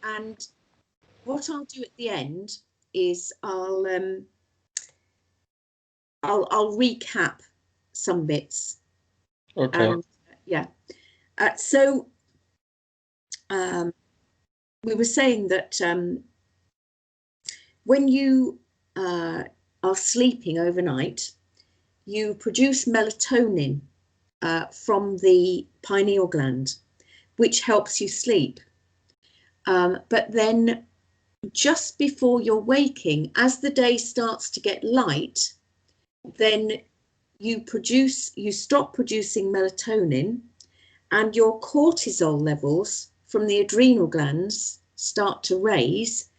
And what I'll do at the end is I'll recap some bits. Okay. Yeah. So we were saying that when you are sleeping overnight, you produce melatonin from the pineal gland, which helps you sleep. But then just before you're waking, as the day starts to get light, then you stop producing melatonin, and your cortisol levels from the adrenal glands start to raise,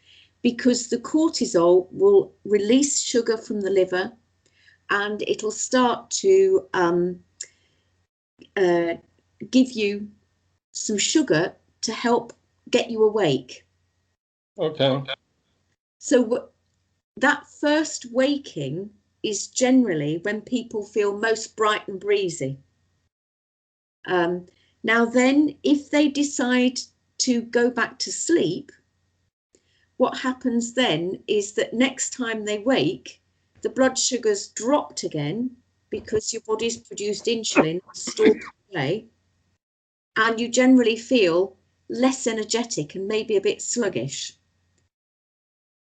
because the cortisol will release sugar from the liver, and it'll start to give you some sugar to help get you awake. Okay. So that first waking is generally when people feel most bright and breezy. Now then, if they decide to go back to sleep, what happens then is that next time they wake, the blood sugar's dropped again because your body's produced insulin, stored away, and you generally feel less energetic and maybe a bit sluggish.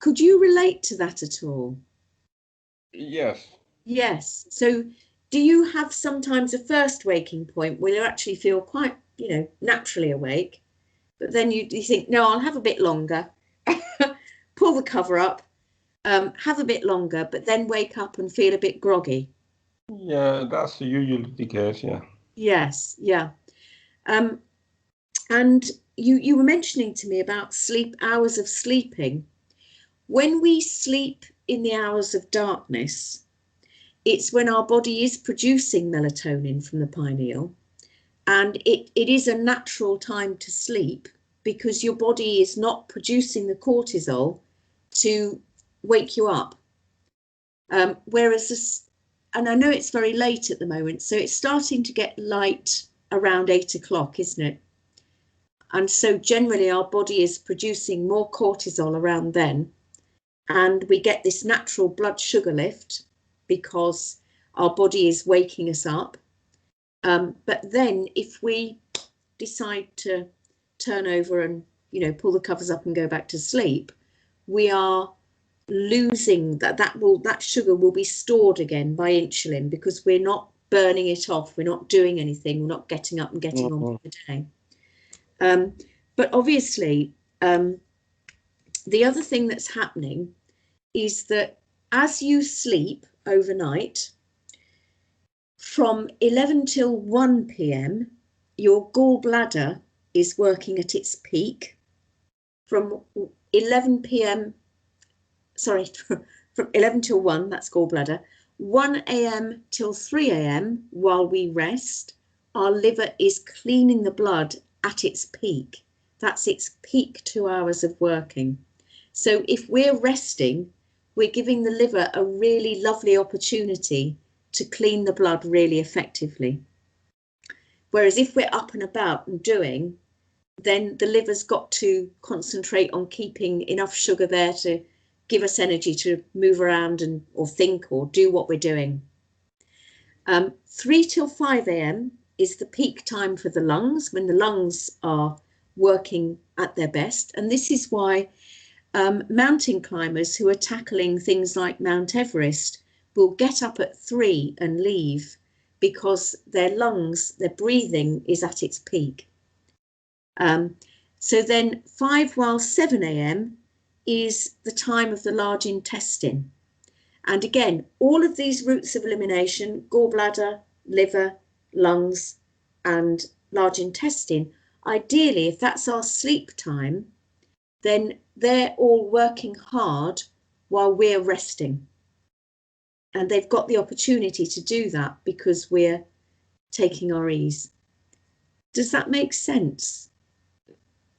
Could you relate to that at all? Yes. Yes. So do you have sometimes a first waking point where you actually feel quite, naturally awake, but then you think, no, I'll have a bit longer, pull the cover up, have a bit longer, but then wake up and feel a bit groggy? Yeah, that's usually the case, yeah. Yes, yeah. And you were mentioning to me about hours of sleeping. When we sleep in the hours of darkness, it's when our body is producing melatonin from the pineal, and it is a natural time to sleep because your body is not producing the cortisol to wake you up. Whereas and I know it's very late at the moment, so it's starting to get light around 8 o'clock, isn't it? And so generally our body is producing more cortisol around then, and we get this natural blood sugar lift because our body is waking us up. But then if we decide to turn over and, pull the covers up and go back to sleep, we are losing that sugar will be stored again by insulin because we're not burning it off. We're not doing anything. We're not getting up and getting on with the day. But obviously, the other thing that's happening is that as you sleep overnight, from 11 till 1 p.m, your gallbladder is working at its peak. From 11 p.m, sorry, from 11 till 1, that's gallbladder, 1 a.m. till 3 a.m, while we rest, our liver is cleaning the blood at its peak. That's its peak 2 hours of working. So if we're resting, we're giving the liver a really lovely opportunity to clean the blood really effectively. Whereas if we're up and about and doing, then the liver's got to concentrate on keeping enough sugar there to give us energy to move around or think or do what we're doing. 3 till 5 a.m. is the peak time for the lungs, when the lungs are working at their best. And this is why mountain climbers who are tackling things like Mount Everest will get up at 3 and leave because their lungs, their breathing is at its peak. So then 5 while 7 a.m. is the time of the large intestine. And again, all of these routes of elimination, gallbladder, liver, lungs, and large intestine, ideally, if that's our sleep time, then they're all working hard while we're resting. And they've got the opportunity to do that because we're taking our ease. Does that make sense?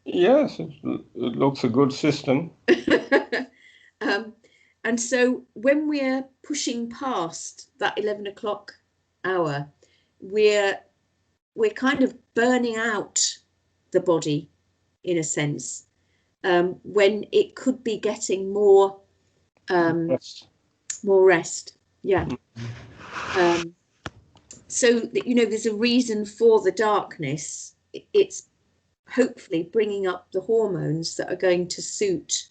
Yes, it looks a good system. And so when we're pushing past that 11 o'clock hour, we're kind of burning out the body in a sense. when it could be getting more Rest. more rest. Yeah. So that, you know, there's a reason for the darkness. It's hopefully bringing up the hormones that are going to suit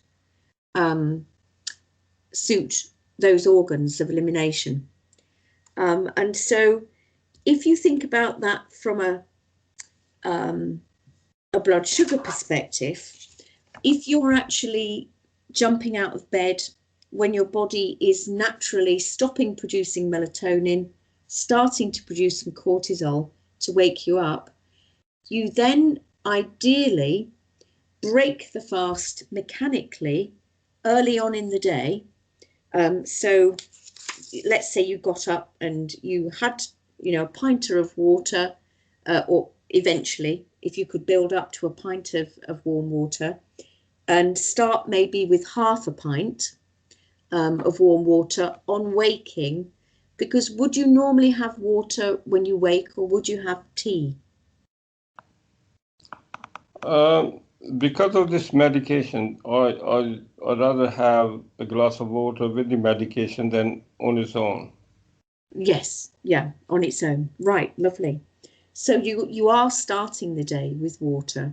those organs of elimination. And so if you think about that from a blood sugar perspective, if you're actually jumping out of bed when your body is naturally stopping producing melatonin, starting to produce some cortisol to wake you up, you then ideally break the fast mechanically early on in the day. So let's say you got up and you had, you know, a pint of water, or eventually, if you could build up to a pint of warm water, and start maybe with half a pint of warm water on waking, because would you normally have water when you wake, or would you have tea? Because of this medication, I'd rather have a glass of water with the medication than on its own. Yes, yeah, on its own. Right, lovely. So you are starting the day with water,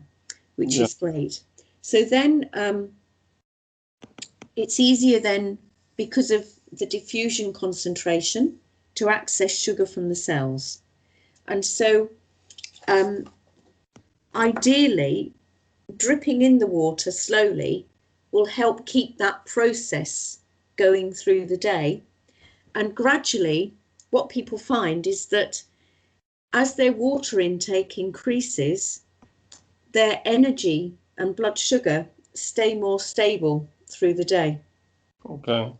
which is great. So then it's easier then, because of the diffusion concentration, to access sugar from the cells. And so ideally, dripping in the water slowly will help keep that process going through the day. And gradually, what people find is that as their water intake increases, their energy and blood sugar stay more stable through the day. Okay.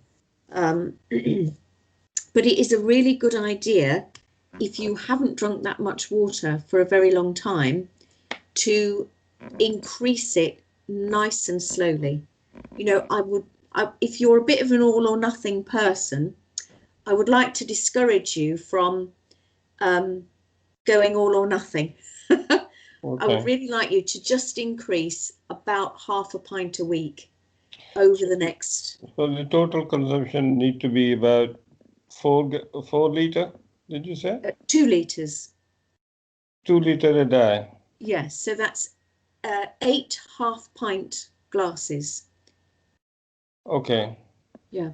But it is a really good idea, if you haven't drunk that much water for a very long time, to increase it nice and slowly. You know, if you're a bit of an all or nothing person, I would like to discourage you from going all or nothing. Okay. I would really like you to just increase about half a pint a week over the next. So the total consumption need to be about 4 liter, did you say? 2 litres. 2 liter a day. Yes, so that's 8 half-pint glasses. Okay. Yeah.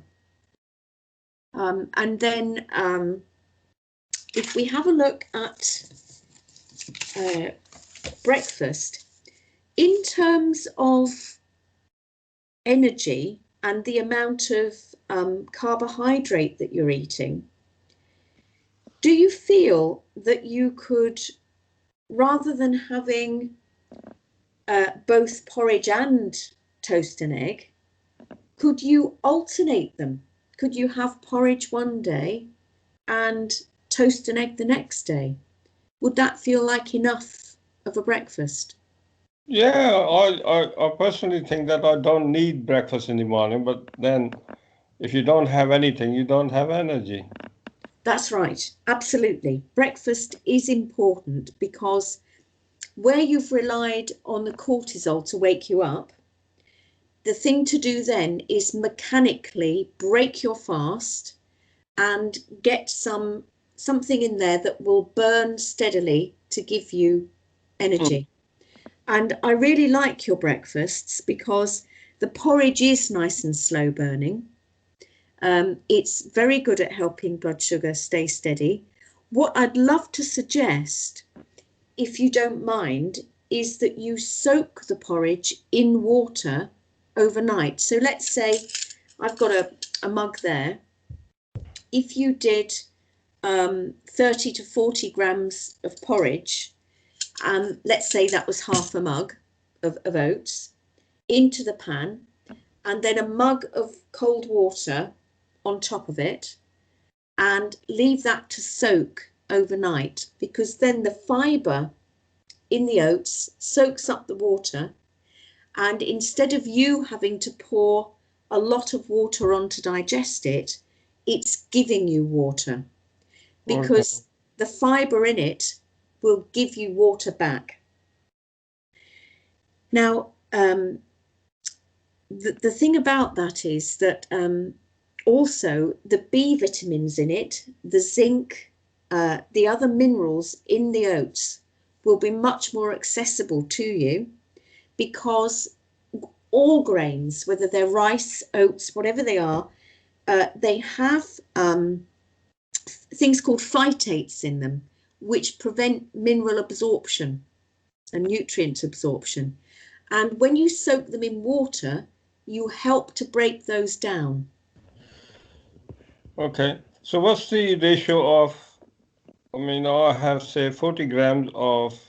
And then if we have a look at breakfast, in terms of energy and the amount of carbohydrate that you're eating, do you feel that you could, rather than having both porridge and toast and egg, could you alternate them? Could you have porridge one day and toast and egg the next day? Would that feel like enough of a breakfast? Yeah, I personally think that I don't need breakfast in the morning, but then if you don't have anything, you don't have energy. That's right, absolutely. Breakfast is important, because where you've relied on the cortisol to wake you up, the thing to do then is mechanically break your fast and get something in there that will burn steadily to give you energy. And I really like your breakfasts, because the porridge is nice and slow burning. It's very good at helping blood sugar stay steady. What I'd love to suggest, if you don't mind, is that you soak the porridge in water overnight. So let's say I've got a mug there. If you did 30 to 40 grams of porridge, and let's say that was half a mug of oats, into the pan, and then a mug of cold water on top of it, and leave that to soak overnight, because then the fibre in the oats soaks up the water, and instead of you having to pour a lot of water on to digest it, it's giving you water, because the fibre in it will give you water back. Now, the thing about that is that also the B vitamins in it, the zinc, the other minerals in the oats will be much more accessible to you, because all grains, whether they're rice, oats, whatever they are, they have things called phytates in them, which prevent mineral absorption and nutrient absorption. And when you soak them in water, you help to break those down. Okay. So what's the ratio of, I mean, I have, say, 40 grams of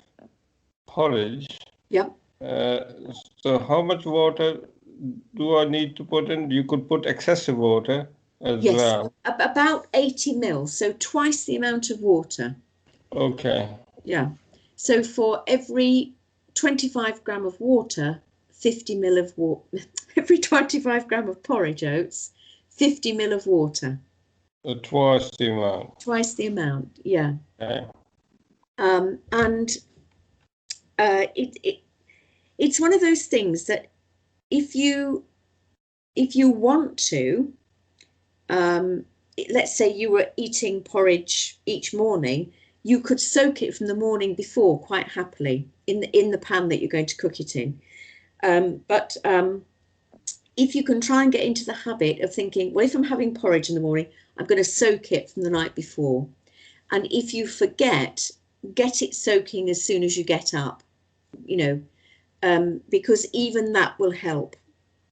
porridge. Yep. So how much water do I need to put in? You could put excessive water as Yes, well. about 80 mils, so twice the amount of water. Okay. Yeah. So for every 25 gram of water, 50 mil of water. Every 25 gram of porridge oats, 50 mil of water. So twice the amount. Twice the amount, yeah. Okay. And it's one of those things that if you want to, let's say you were eating porridge each morning, you could soak it from the morning before quite happily in the pan that you're going to cook it in. But if you can try and get into the habit of thinking, well, if I'm having porridge in the morning, I'm going to soak it from the night before. And if you forget, get it soaking as soon as you get up, because even that will help.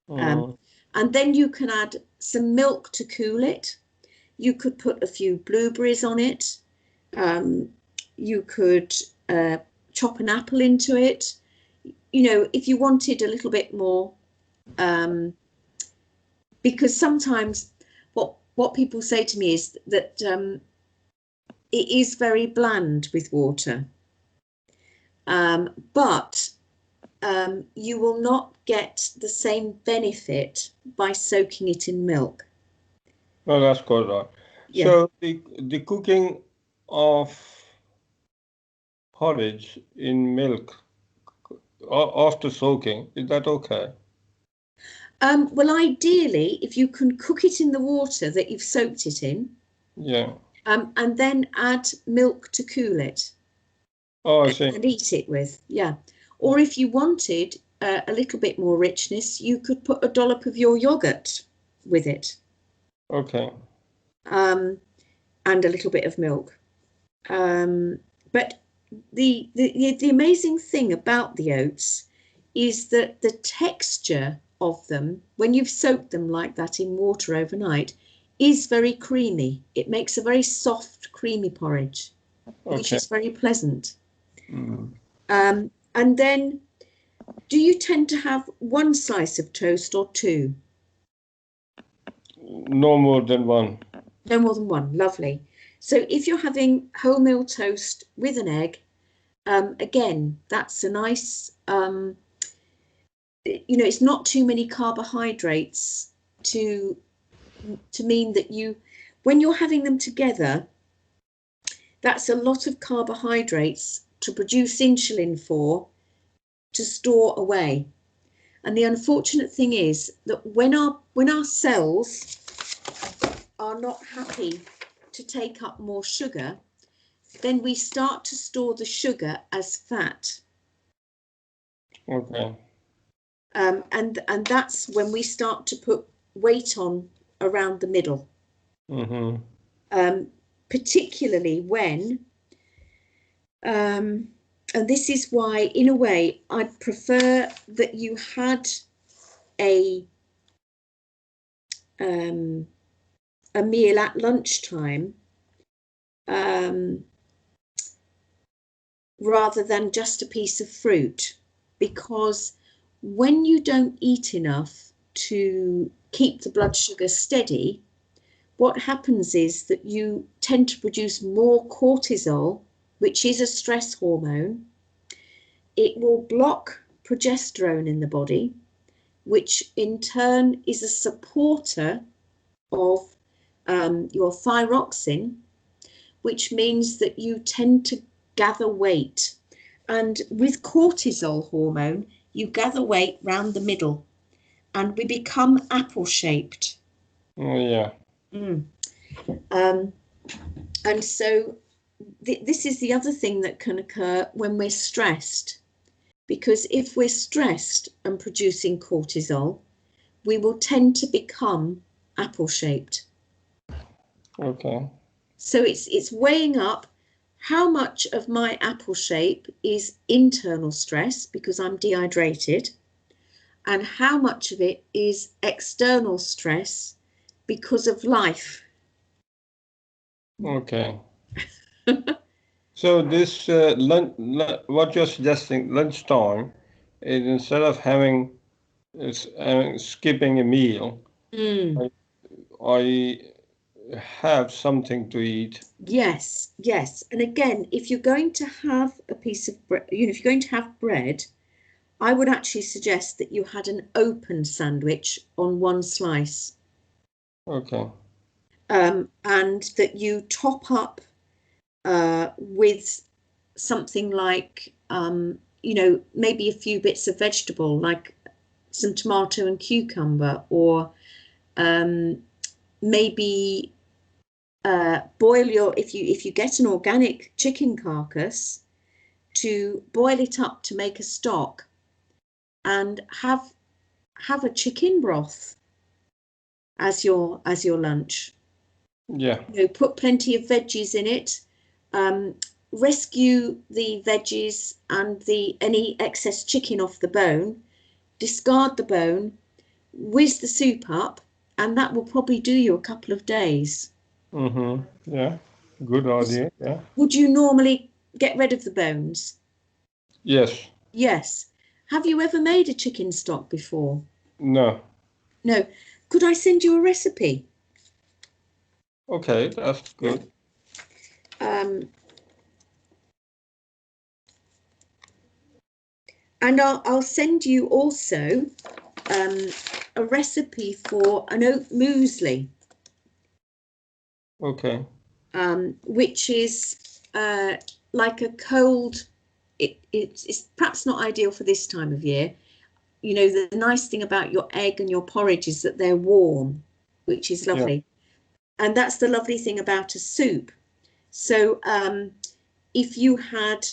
And then you can add some milk to cool it. You could put a few blueberries on it. You could chop an apple into it. If you wanted a little bit more, because sometimes what people say to me is that it is very bland with water, but you will not get the same benefit by soaking it in milk. Well, that's correct. Yeah. So the cooking of porridge in milk after soaking, is that okay? Well, ideally, if you can cook it in the water that you've soaked it in, Yeah. and then add milk to cool it. Oh, I see. And eat it with, yeah. Or if you wanted a little bit more richness, you could put a dollop of your yogurt with it. Okay. And a little bit of milk. But the amazing thing about the oats is that the texture of them, when you've soaked them like that in water overnight, is very creamy. It makes a very soft, creamy porridge, which is very pleasant. And then, do you tend to have one slice of toast or two? No more than one. No more than one. Lovely. So if you're having wholemeal toast with an egg, again, that's a nice, it's not too many carbohydrates to mean that when you're having them together, that's a lot of carbohydrates to produce insulin to store away. And the unfortunate thing is that when our cells are not happy to take up more sugar, then we start to store the sugar as fat. Okay. And that's when we start to put weight on around the middle. Particularly when, and this is why, in a way, I'd prefer that you had a meal at lunchtime rather than just a piece of fruit, because when you don't eat enough to keep the blood sugar steady, what happens is that you tend to produce more cortisol, which is a stress hormone. It will block progesterone in the body, which in turn is a supporter of your thyroxine, which means that you tend to gather weight. And with cortisol hormone, you gather weight round the middle. and we become apple-shaped. Oh, yeah. And so this is the other thing that can occur when we're stressed, because if we're stressed and producing cortisol, we will tend to become apple-shaped. Okay. So it's weighing up how much of my apple shape is internal stress because I'm dehydrated, and how much of it is external stress because of life. Okay. So this what you're suggesting, lunchtime, is instead of skipping a meal, I have something to eat. Yes, yes. And again, if you're going to have a piece of bread, if you're going to have bread, I would actually suggest that you had an open sandwich on one slice. Okay. And that you top up with something like, maybe a few bits of vegetable, like some tomato and cucumber, or maybe boil if you get an organic chicken carcass, to boil it up to make a stock and have a chicken broth as your lunch. Yeah. Put plenty of veggies in it. Rescue the veggies and any excess chicken off the bone, discard the bone, whiz the soup up, and that will probably do you a couple of days. Yeah. Good idea. Yeah. Would you normally get rid of the bones? Yes. Yes. Have you ever made a chicken stock before? No. No. Could I send you a recipe? Okay, that's good. And I'll send you also a recipe for an oat muesli. Okay. Which is like a cold, it's perhaps not ideal for this time of year. The nice thing about your egg and your porridge is that they're warm, which is lovely. Yeah. And that's the lovely thing about a soup. So if you had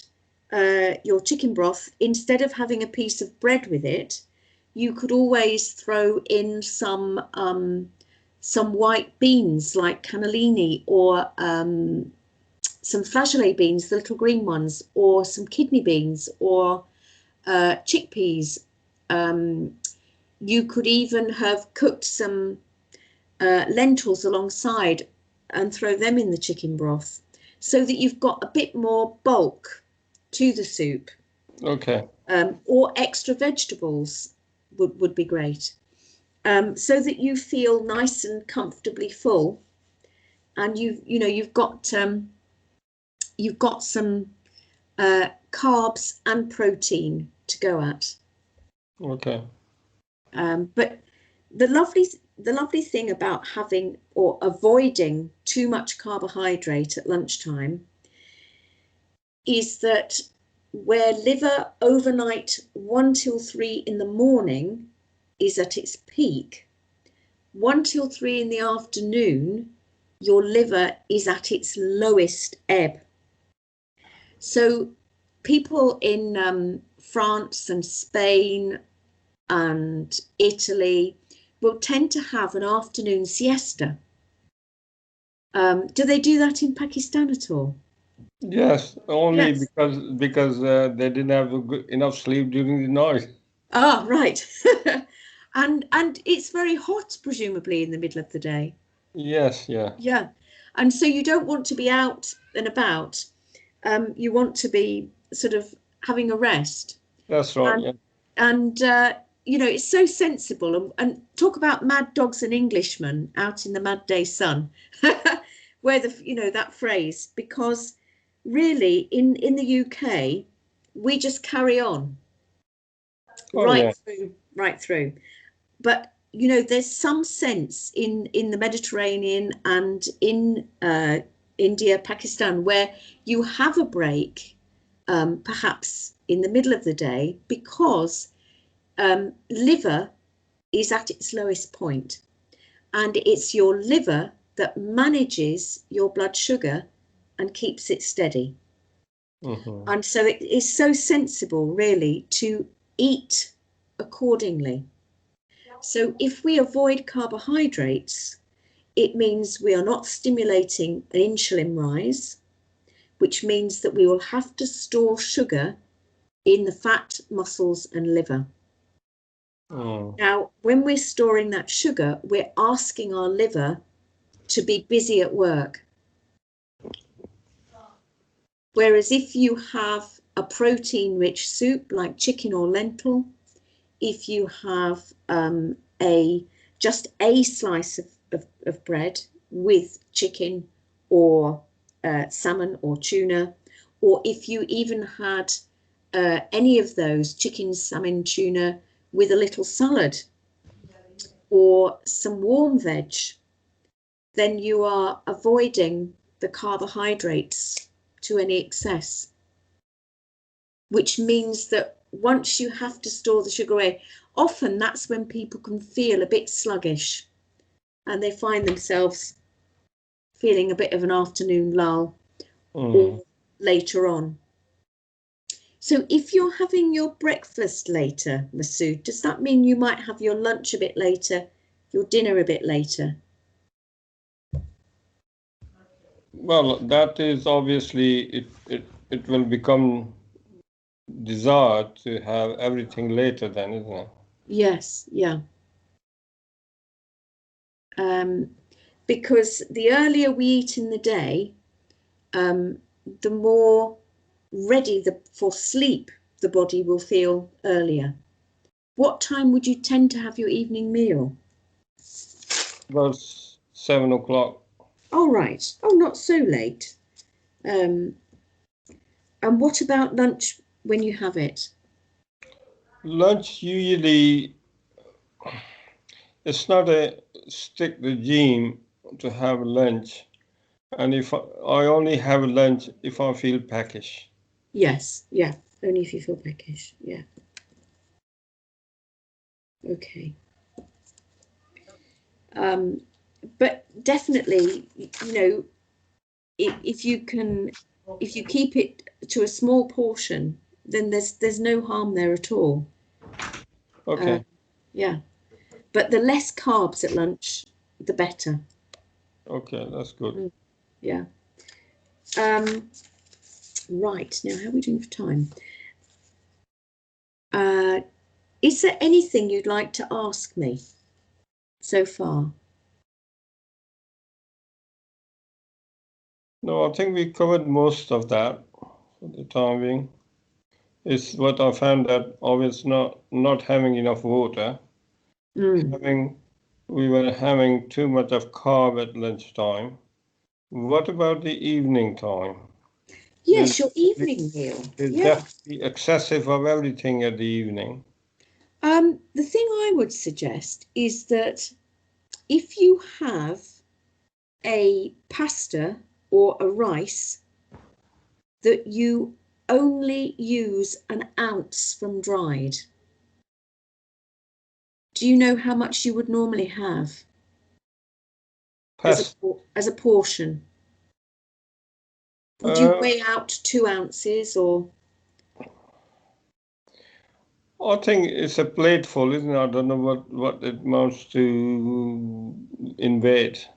your chicken broth, instead of having a piece of bread with it, you could always throw in some white beans like cannellini, or some flageolet beans, the little green ones, or some kidney beans, or chickpeas. You could even have cooked some lentils alongside and throw them in the chicken broth, so that you've got a bit more bulk to the soup. Okay. Or extra vegetables would be great. So that you feel nice and comfortably full, and you've got some carbs and protein to go at. Okay. But the lovely thing about having or avoiding too much carbohydrate at lunchtime is that where liver overnight 1 till 3 in the morning is at its peak, 1 till 3 in the afternoon, your liver is at its lowest ebb. So people in France and Spain and Italy will tend to have an afternoon siesta. Do they do that in Pakistan at all? Yes, only Yes. because they didn't have enough sleep during the night. Ah, right. and it's very hot, presumably, in the middle of the day. Yes, yeah. Yeah. And so you don't want to be out and about. You want to be sort of having a rest. That's right, yeah. And it's so sensible. And talk about mad dogs and Englishmen out in the mad day sun, where that phrase, because really in the UK, we just carry on right through. But there's some sense in the Mediterranean and in India, Pakistan, where you have a break, perhaps in the middle of the day, because liver is at its lowest point, and it's your liver that manages your blood sugar and keeps it steady. Mm-hmm. And so it is so sensible, really, to eat accordingly. So if we avoid carbohydrates, it means we are not stimulating an insulin rise, which means that we will have to store sugar in the fat, muscles and liver. Now, when we're storing that sugar, we're asking our liver to be busy at work. Whereas if you have a protein-rich soup like chicken or lentil, if you have just a slice of bread with chicken or salmon or tuna, or if you even had any of those, chicken, salmon, tuna, with a little salad or some warm veg, then you are avoiding the carbohydrates to any excess, which means that once you have to store the sugar away, often that's when people can feel a bit sluggish and they find themselves feeling a bit of an afternoon lull or later on. So if you're having your breakfast later, Mahud, does that mean you might have your lunch a bit later, your dinner a bit later? Well, that is obviously, it will become desired to have everything later then, isn't it? Yes, yeah. Because the earlier we eat in the day, the more ready for sleep the body will feel earlier. What time would you tend to have your evening meal? About 7 o'clock. Oh, right. Oh, not so late. And what about lunch when you have it? Lunch usually, it's not a strict regime to have lunch. And if I only have lunch if I feel peckish. Yes, yeah, only if you feel peckish, yeah. Okay. But definitely, you know, if you keep it to a small portion, then there's no harm there at all. Okay. Yeah, but the less carbs at lunch, the better. Okay, that's good. Yeah. Right, now how are we doing for time? Is there anything you'd like to ask me so far? No, I think we covered most of that for the time being. It's what I found that always not having enough water. We were having too much of carb at lunchtime. What about the evening time? Yes, your evening meal. There's Yeah. definitely excessive of everything at the evening. The thing I would suggest is that if you have a pasta or a rice, that you only use an ounce from dried. Do you know how much you would normally have as a portion? Would you weigh out 2 ounces or? I think it's a plateful, isn't it? I don't know what it amounts to in weight.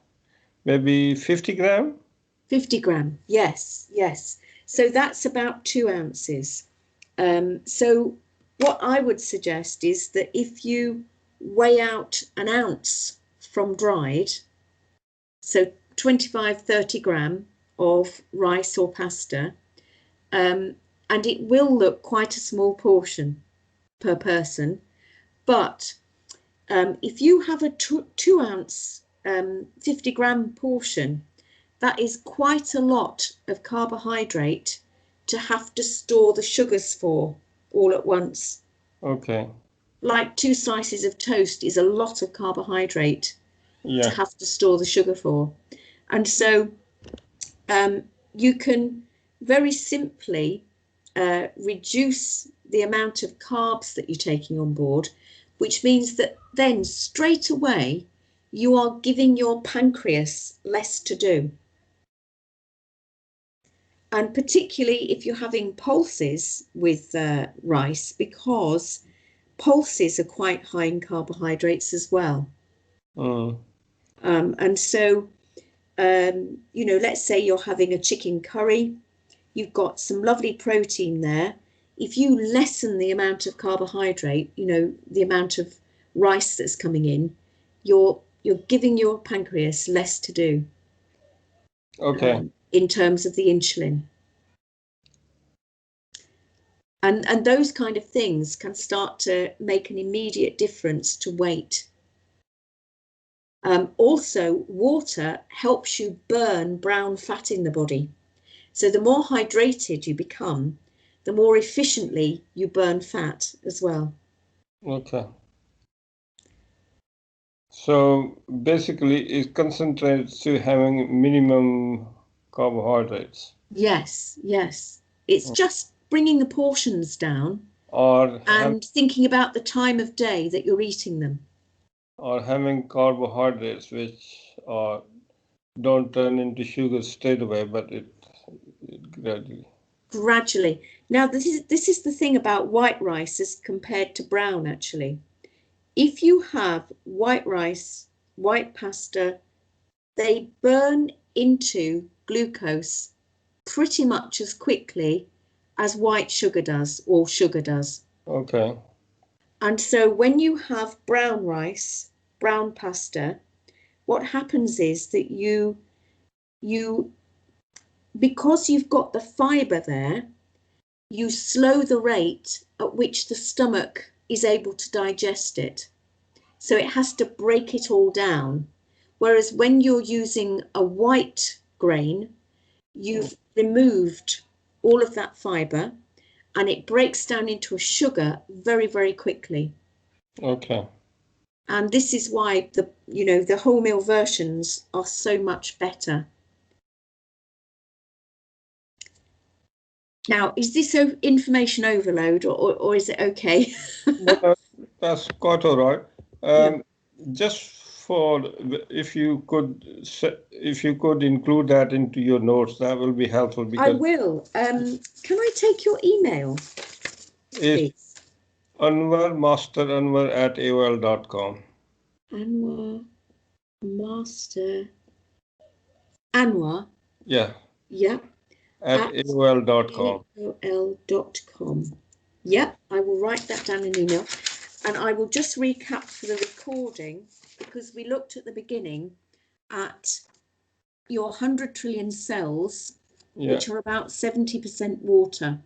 Maybe 50 gram? 50 gram, yes, yes. So that's about 2 ounces. So what I would suggest is that if you weigh out an ounce from dried, so 25, 30 gram of rice or pasta, and it will look quite a small portion per person, but if you have a 2 ounce 50 gram portion, that is quite a lot of carbohydrate to have to store the sugars for all at once. Okay. Like 2 slices of toast is a lot of carbohydrate to have to store the sugar for. And so you can very simply reduce the amount of carbs that you're taking on board which means that then straight away you are giving your pancreas less to do. And particularly if you're having pulses with rice, because pulses are quite high in carbohydrates as well. And so, you know, let's say you're having a chicken curry, you've got some lovely protein there. If you lessen the amount of carbohydrate, you know, the amount of rice that's coming in, you're giving your pancreas less to do. Okay. In terms of the insulin. And those kind of things can start to make an immediate difference to weight. Also, water helps you burn brown fat in the body. So the more hydrated you become, the more efficiently you burn fat as well. Okay. So basically it concentrates to having minimum carbohydrates. Yes, yes. It's just bringing the portions down and thinking about the time of day that you're eating them. Or having carbohydrates which don't turn into sugar straight away, but it gradually. Now, this is the thing about white rice as compared to brown, actually. If you have white rice, white pasta, they burn into glucose pretty much as quickly as white sugar does, or sugar does. Okay. And so when you have brown rice, brown pasta, what happens is that you because you've got the fibre there, you slow the rate at which the stomach is able to digest it. So it has to break it all down. Whereas when you're using a white grain, you've removed all of that fibre and it breaks down into a sugar very, very quickly. Okay. And this is why the wholemeal versions are so much better. Now, is this information overload or is it okay? Well, that's quite all right. Yeah. Just for if you could include that into your notes, that will be helpful. Because I will. Can I take your email, please? Anwar@aol.com. Anwar Master Anwar. Yeah. Yeah. At AOL.com. AOL.com. Yeah, I will write that down in an email. And I will just recap for the recording, because we looked at the beginning at your 100 trillion cells, which are about 70% water.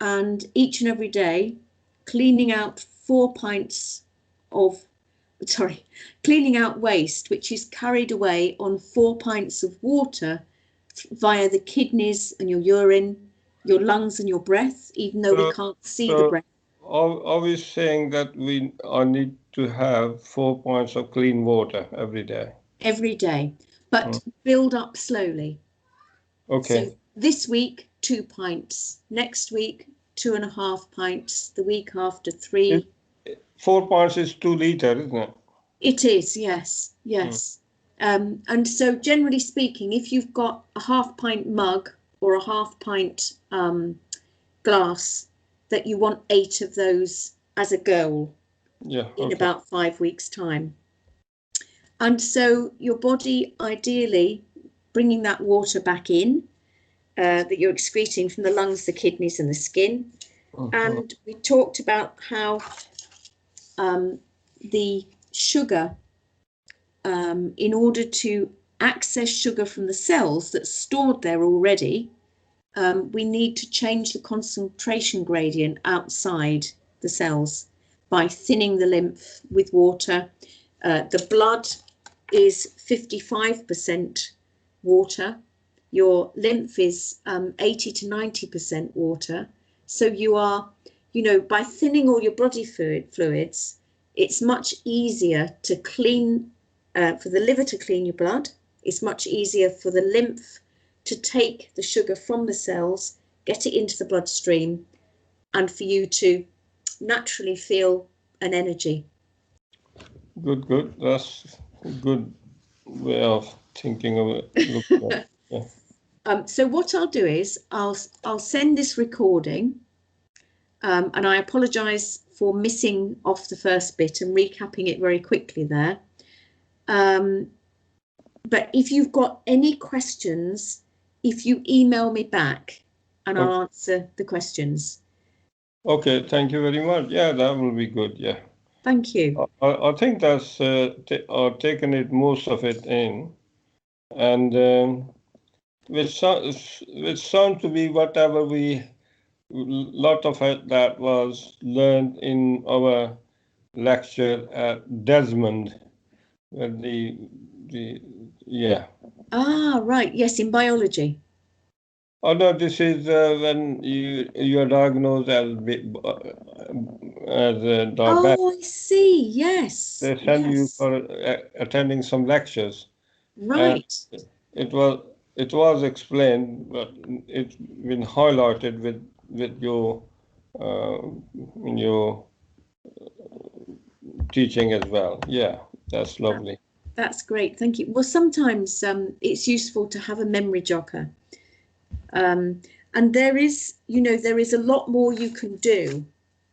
And each and every day, cleaning out cleaning out waste, which is carried away on 4 pints of water via the kidneys and your urine, your lungs and your breath, even though we can't see the breath. Are we saying that I need to have 4 pints of clean water every day? Every day, but build up slowly. Okay. So this week, 2 pints. Next week, 2.5 pints. The week after, 3. 4 pints is 2 litres, isn't it? It is, yes, yes. And so generally speaking, if you've got a 1/2 pint mug or a 1/2 pint glass, that you want 8 of those as a goal in about 5 weeks' time. And so your body, ideally, bringing that water back in, that you're excreting from the lungs, the kidneys and the skin. And we talked about how the sugar, in order to access sugar from the cells that's stored there already, we need to change the concentration gradient outside the cells by thinning the lymph with water. The blood is 55% water. Your lymph is 80 to 90% water. So you are, by thinning all your body fluids, it's much easier to clean, for the liver to clean your blood. It's much easier for the lymph to take the sugar from the cells, get it into the bloodstream, and for you to naturally feel and energy. Good, good. That's a good way of thinking of it. Looking at it. Yeah. So what I'll do is I'll send this recording, and I apologise for missing off the first bit and recapping it very quickly there. But if you've got any questions, if you email me back and I'll answer the questions. Okay, thank you very much. Yeah, that will be good. Yeah. Thank you. I think that's I've taken it most of it in, and which sounds to be whatever lot of it that was learned in our lecture at Desmond, with the yeah. Ah, right. Yes, in biology. Oh no, this is when you are diagnosed as diabetic. Oh, I see. Yes. They send you Yes. for attending some lectures. And Right. it was explained, but it's been highlighted with your in your teaching as well. Yeah, that's lovely. That's great. Thank you. Well, sometimes it's useful to have a memory jogger. And there is, there is a lot more you can do,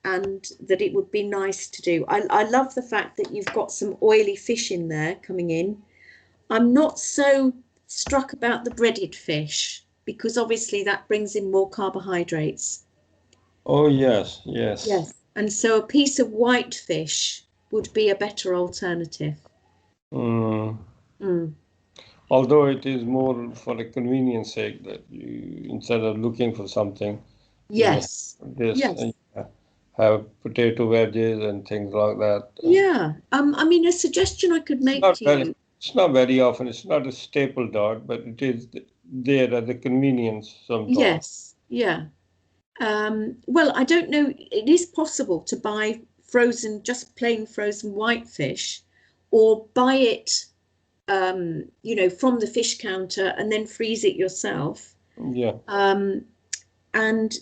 and that it would be nice to do. I love the fact that you've got some oily fish in there coming in. I'm not so struck about the breaded fish, because obviously that brings in more carbohydrates. Oh yes, yes. Yes. And so a piece of white fish would be a better alternative. Mm. Although it is more for the convenience sake that you, instead of looking for something, Yes. this Yes. have potato wedges and things like that. Yeah. I mean, a suggestion I could make to you. It's not very often. It's not a staple diet, but it is there as a convenience sometimes. Yes. Yeah. Well, I don't know. It is possible to buy frozen, just plain frozen white fish, or buy it, from the fish counter and then freeze it yourself. Yeah. And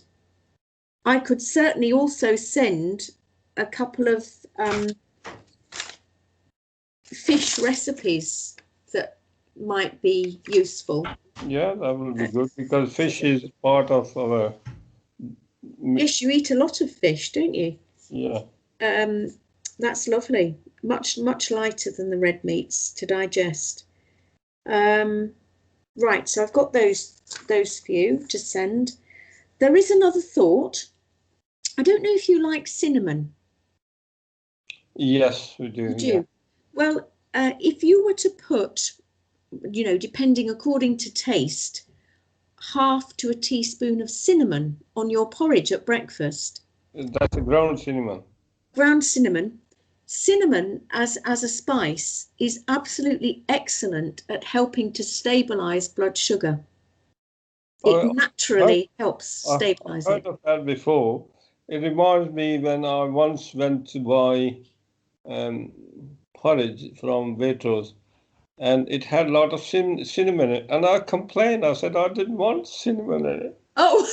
I could certainly also send a couple of fish recipes that might be useful. Yeah, that will be good, because fish is part of our. Yes, you eat a lot of fish, don't you? Yeah. That's lovely. Much lighter than the red meats to digest. Right, so I've got those for you to send. There is another thought. I don't know if you like cinnamon. Yes, we do. You do? Yeah. Well, if you were to put, depending according to taste, half to a teaspoon of cinnamon on your porridge at breakfast. That's a ground cinnamon. Ground cinnamon. Cinnamon as a spice is absolutely excellent at helping to stabilize blood sugar. It naturally helps stabilize it. I've heard of that before. It reminds me when I once went to buy porridge from Waitrose, and it had a lot of cinnamon in it. And I complained. I said I didn't want cinnamon in it. Oh,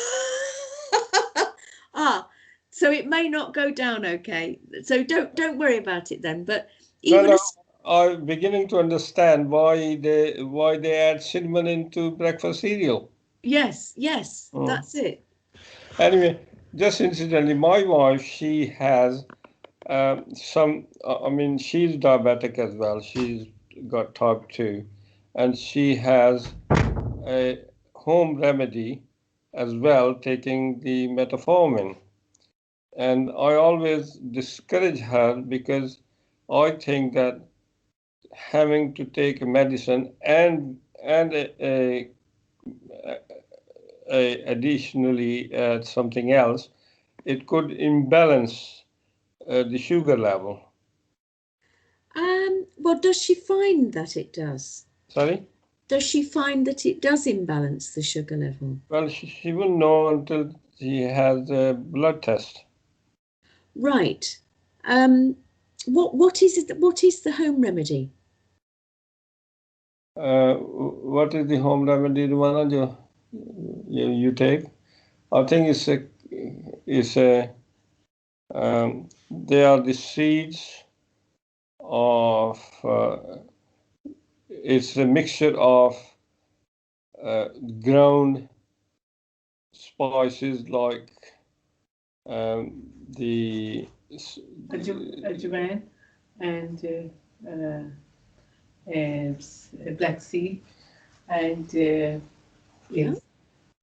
so it may not go down okay. So don't worry about it then. But even I'm beginning to understand why they add cinnamon into breakfast cereal. Yes, that's it. Anyway, just incidentally, my wife, she has she's diabetic as well. She's got type 2, and she has a home remedy as well, taking the metformin. And I always discourage her, because I think that having to take a medicine and additionally something else, it could imbalance the sugar level. Well, does she find that it does? Sorry? Does she find that it does imbalance the sugar level? Well, she wouldn't know until she has a blood test. Right. What is it? What is the home remedy? What is the home remedy, Rumana, you take? I think it's a They are the seeds of, it's a mixture of ground spices like the Ajwain and black seed and yes.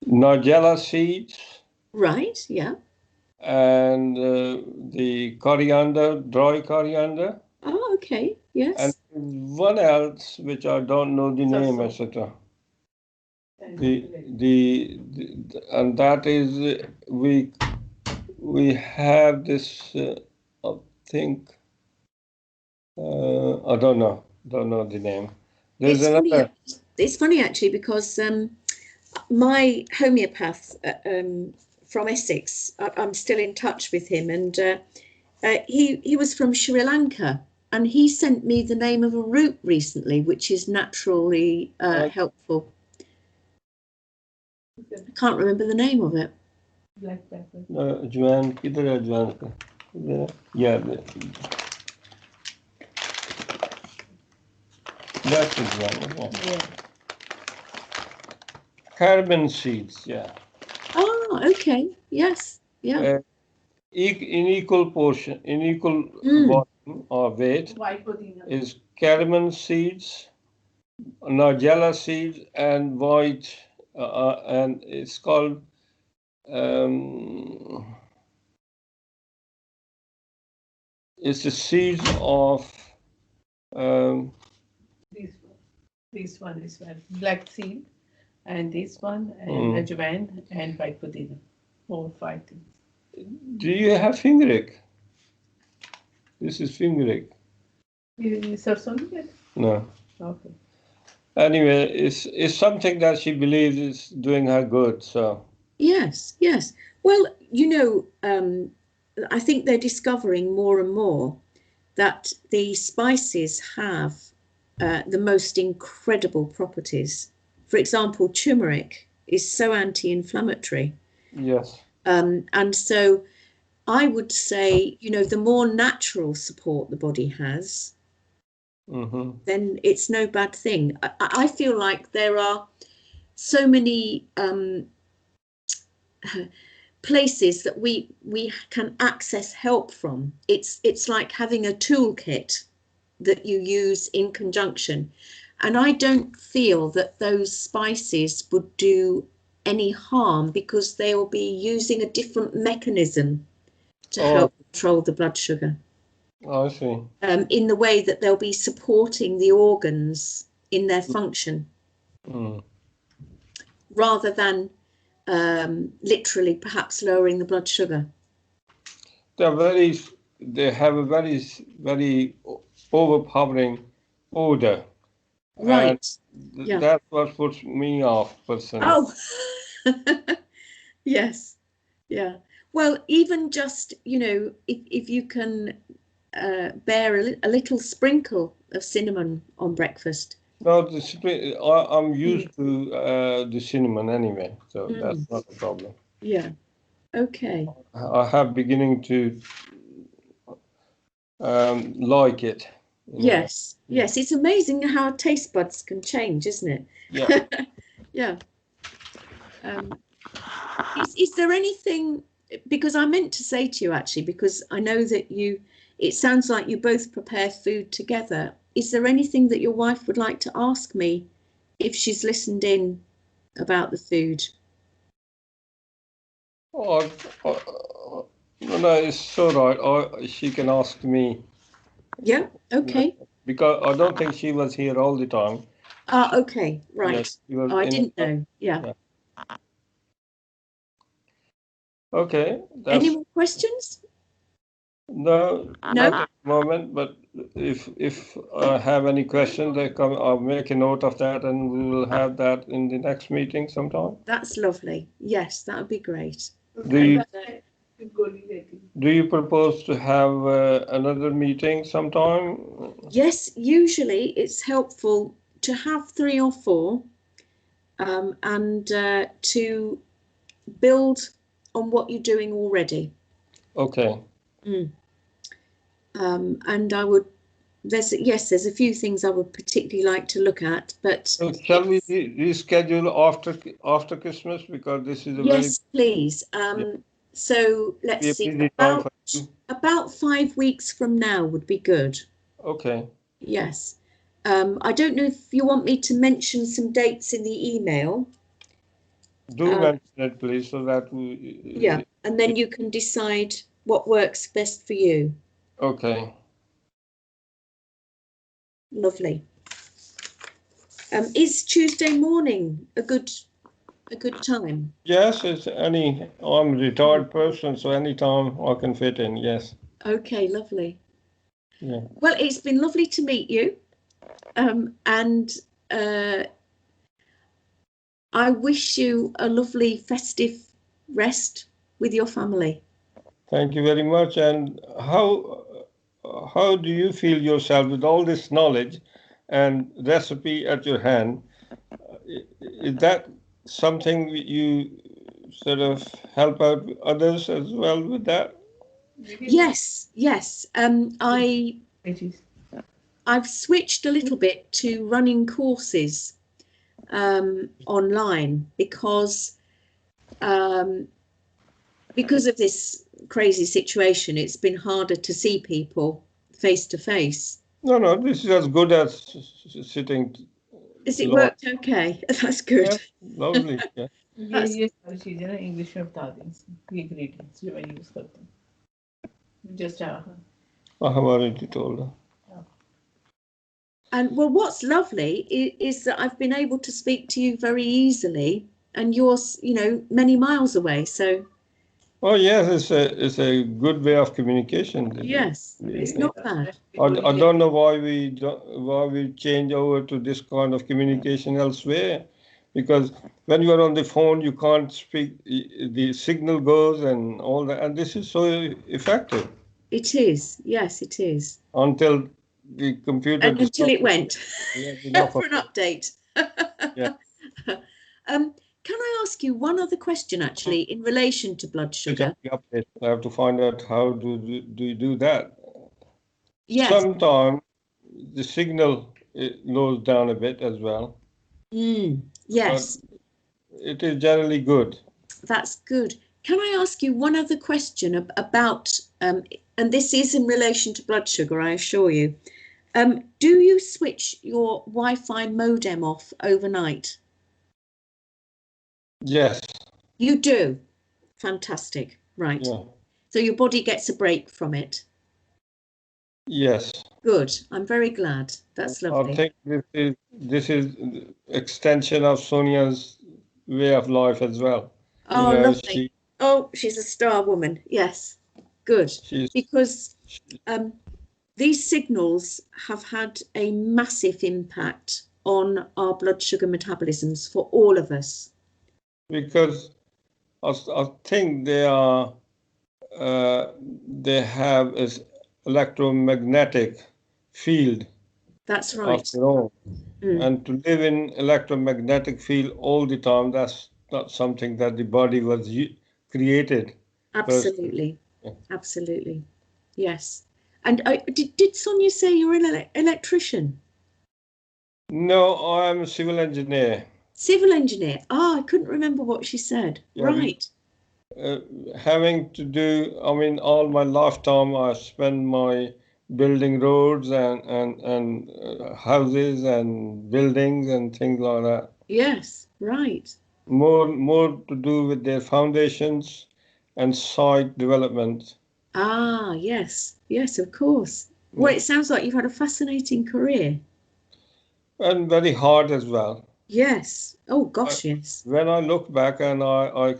Nigella seeds. Right, yeah. And the coriander, dry coriander. Oh, okay, yes. And one else, which I don't know the name, etc. And that is we have this. I think I don't know the name. There's another. It's funny actually because my homeopath from Essex, I'm still in touch with him, and he was from Sri Lanka, and he sent me the name of a root recently, which is naturally helpful. I can't remember the name of it. Black pepper. Ajwain, किधर है अजवाइन का? Yeah. That's Ajwain. Yeah. Carbon seeds, yeah. Oh, okay. Yes. Yeah. In equal portion, in equal volume or weight is cardamom seeds, nigella seeds, and white, and it's called it's the seeds of this one is black seed, and this one and ajwain and white pudina. 4 or 5 things. Do you have fingeric? This is fingeric. No. Okay. Anyway, it's something that she believes is doing her good. So. Yes. Yes. Well, you know, I think they're discovering more and more that the spices have the most incredible properties. For example, turmeric is so anti-inflammatory. Yes. And so I would say, you know, the more natural support the body has, then it's no bad thing. I feel like there are so many places that we can access help from. It's like having a toolkit that you use in conjunction. And I don't feel that those spices would do any harm because they will be using a different mechanism to help control the blood sugar. I see. In the way that they'll be supporting the organs in their function, rather than literally perhaps lowering the blood sugar. They have a very overpowering odor. Right. Yeah. That's what puts me off personally. Oh, yes. Yeah. Well, even just, you know, if you can bear a little sprinkle of cinnamon on breakfast. No, I'm used to the cinnamon anyway, so that's not a problem. Yeah. Okay. I have beginning to like it. Yes. Yes. It's amazing how taste buds can change, isn't it? Yeah. Yeah. Is there anything, because I meant to say to you actually, because I know that it sounds like you both prepare food together. Is there anything that your wife would like to ask me if she's listened in about the food? No, it's all right. Or she can ask me. Yeah, okay. Because I don't think she was here all the time. Okay, right. Yes, I didn't know. Yeah. Okay. Any more questions? No, not at the moment, but if I have any questions, I'll make a note of that and we will have that in the next meeting sometime. That's lovely. Yes, that would be great. Do you propose to have another meeting sometime? Yes, usually it's helpful to have 3 or 4 and to build on what you're doing already. Okay. Mm. And there's a few things I would particularly like to look at, but So shall we reschedule after Christmas, because this is a yes, please. Yeah. So let's Be a see, busy time for you. about 5 weeks from now would be good. Okay. Yes. I don't know if you want me to mention some dates in the email. Do mention it, please, so that we. Yeah, and then you can decide what works best for you. Okay. Lovely. Is Tuesday morning a good time? Yes, I'm a retired person, so anytime I can fit in. Yes. Okay, lovely. Yeah. Well, it's been lovely to meet you, and I wish you a lovely festive rest with your family. Thank you very much. And how do you feel yourself with all this knowledge and recipe at your hand? Is that something you sort of help out others as well with that? Yes. I've switched a little bit to running courses online because of this crazy situation. It's been harder to see people face to face. No, this is as good as sitting. Has it worked okay? That's good. Yeah, lovely. Yeah. ये सारी चीजें ना English में बता दें, ये greetings जो मैं यूज करती हूँ, just I have already told her. And well, what's lovely is that I've been able to speak to you very easily, and you're, many miles away. So. Oh yes, it's a good way of communication. Yes, it's not bad. I don't know why we change over to this kind of communication elsewhere, because when you are on the phone you can't speak, the signal goes and all that, and this is so effective. It is, yes, it is. Until the computer. And until it went for an update. Yeah. Can I ask you one other question, actually, in relation to blood sugar? I have to find out how do you do that. Yes. Sometimes the signal goes down a bit as well. Yes. But it is generally good. That's good. Can I ask you one other question about, and this is in relation to blood sugar, I assure you. Do you switch your Wi-Fi modem off overnight? Yes. You do? Fantastic. Right. Yeah. So your body gets a break from it? Yes. Good. I'm very glad. That's lovely. I think this is extension of Sonia's way of life as well. Oh, lovely. She's a star woman. Yes. Good. Because these signals have had a massive impact on our blood sugar metabolisms for all of us. Because I think they have an electromagnetic field. That's right. After all. And to live in electromagnetic field all the time, that's not something that the body was created. Absolutely. Yeah. Absolutely. Yes. And did Sonia say you're an electrician? No, I'm a civil engineer. Civil engineer. I couldn't remember what she said. Yeah, right. Having to do, all my lifetime I spend my building roads and houses and buildings and things like that. Yes, right. More to do with their foundations and site development. Yes, of course. Well, it sounds like you've had a fascinating career. And very hard as well. Yes. Oh gosh, yes. When I look back, and I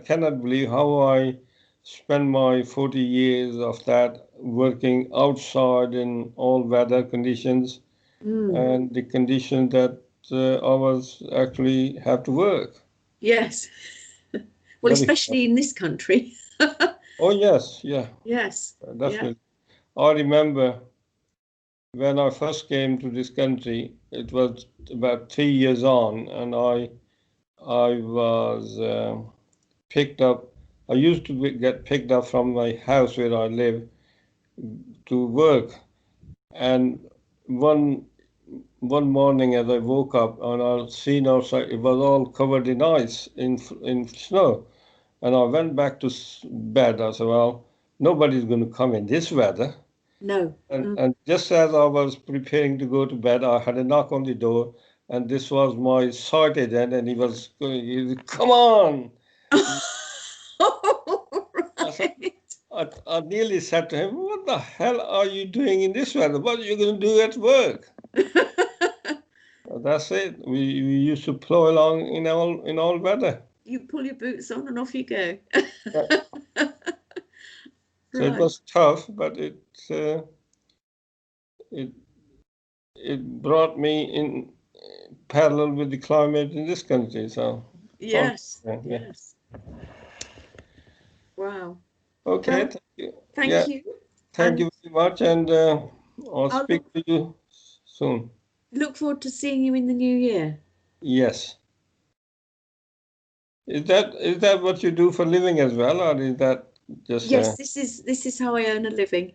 cannot believe how I spent my 40 years of that working outside in all weather conditions and the conditions that I was actually have to work. Yes. Well, especially in this country. Oh yes, yeah. Yes. Definitely. Yeah. I remember when I first came to this country, it was about 3 years on, and I was picked up I used to get picked up from my house where I live to work, and one morning as I woke up and I seen outside, it was all covered in ice, in snow, and I went back to bed. I said, well, nobody's going to come in this weather. No. And just as I was preparing to go to bed, I had a knock on the door, and this was my site agent, and he was going, come on. I said, Right. I nearly said to him, what the hell are you doing in this weather? What are you going to do at work? That's it. We used to plow along in all weather. You pull your boots on and off you go. So it was tough, but it brought me in parallel with the climate in this country. So yes, yeah. yes. Okay, Wow. Well, thank you. Thank you. Thank you very much, and I'll speak to you soon. Look forward to seeing you in the new year. Yes. Is that what you do for a living as well, or is that just? Yes, this is how I earn a living.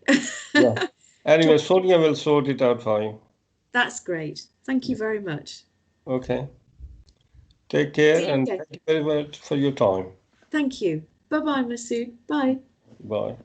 Yeah. Anyway, Sonia will sort it out for you. That's great. Thank you very much. Okay. Take care, and thank you very much for your time. Thank you. Bye-bye, Mahud. Bye. Bye.